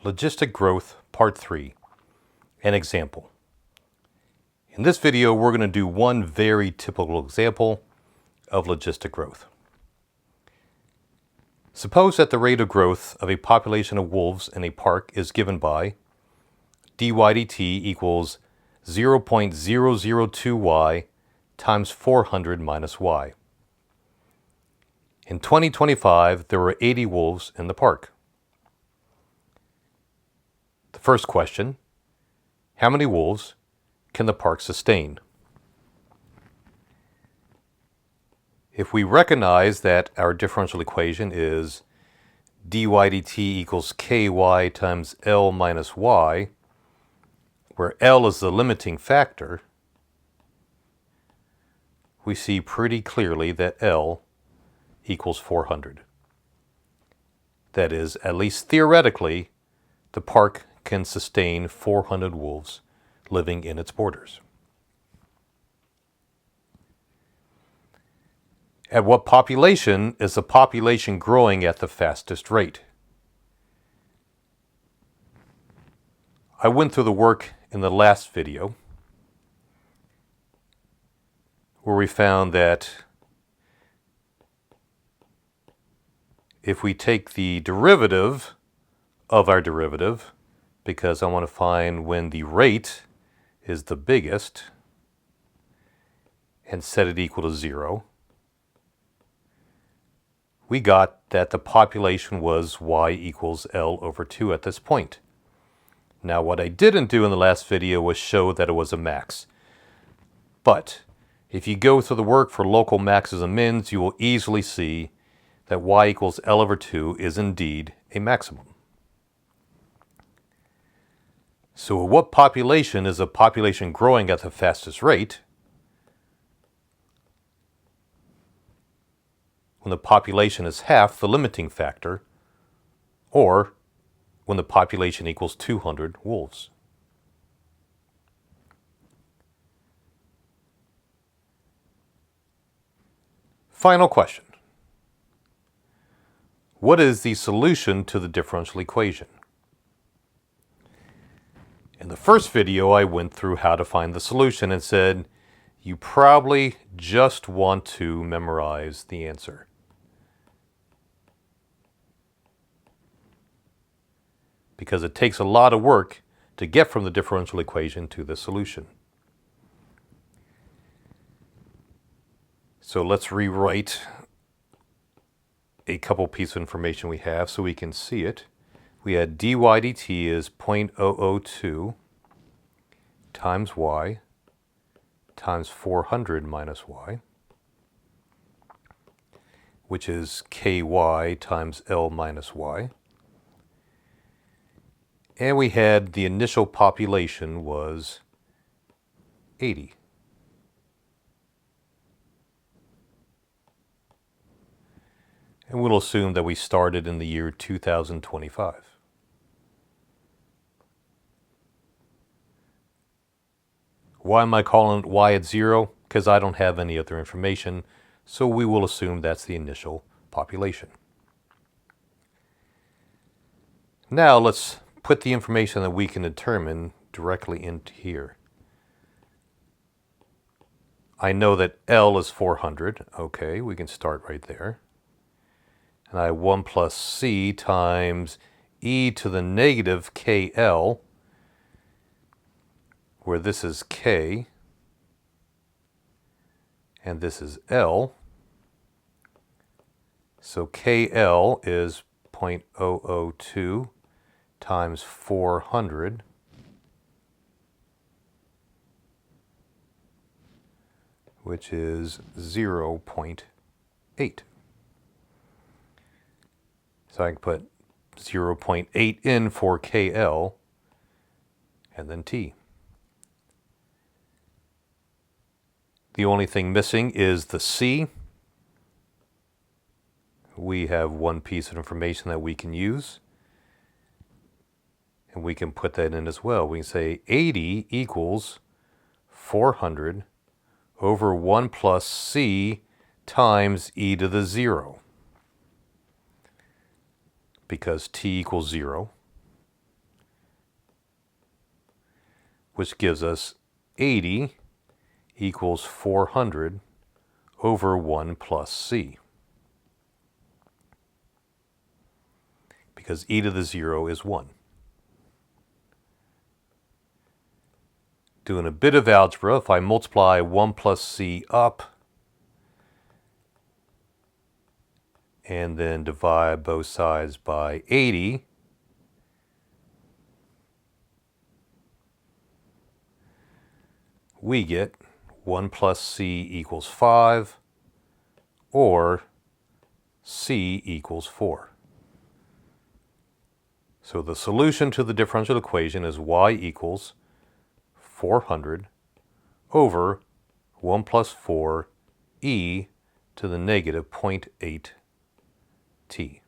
Logistic Growth, Part 3, an example. In this video, we're going to do one very typical example of logistic growth. Suppose that the rate of growth of a population of wolves in a park is given by dy dt equals 0.002y times 400 minus y. In 2025, there were 80 wolves in the park. The first question, how many wolves can the park sustain? If we recognize that our differential equation is dy dt equals ky times L minus y, where L is the limiting factor, we see pretty clearly that L equals 400. That is, at least theoretically, the park can sustain 400 wolves living in its borders. At what population is the population growing at the fastest rate? I went through the work in the last video where we found that if we take the derivative of our derivative, because I want to find when the rate is the biggest, and set it equal to 0, we got that the population was y equals L over 2 at this point. Now, what I didn't do in the last video was show that it was a max. But if you go through the work for local maxes and mins, you will easily see that y equals L over 2 is indeed a maximum. So what population is a population growing at the fastest rate? When the population is half the limiting factor, or when the population equals 200 wolves. Final question. What is the solution to the differential equation? In the first video, I went through how to find the solution and said, you probably just want to memorize the answer. Because it takes a lot of work to get from the differential equation to the solution. So let's rewrite a couple pieces of information we have so we can see it. We had dy dt is 0.002 times y times 400 minus y, which is ky times L minus y. And we had the initial population was 80. And we'll assume that we started in the year 2025. Why am I calling it y at 0? Because I don't have any other information, so we will assume that's the initial population. Now let's put the information that we can determine directly into here. I know that L is 400. Okay, we can start right there. And I have 1 plus c times e to the negative kl, where this is k and this is L. So KL is 0.002 times 400, which is 0.8. So I can put 0.8 in for KL and then T. The only thing missing is the C. We have one piece of information that we can use, and we can put that in as well. We can say 80 equals 400 over 1 plus c times e to the 0. Because t equals 0, which gives us 80 equals 400 over 1 plus c. Because e to the 0 is 1. Doing a bit of algebra, if I multiply 1 plus c up and then divide both sides by 80, we get 1 plus c equals 5, or c equals 4. So the solution to the differential equation is y equals 400 over 1 plus 4 e to the negative 0.8 t.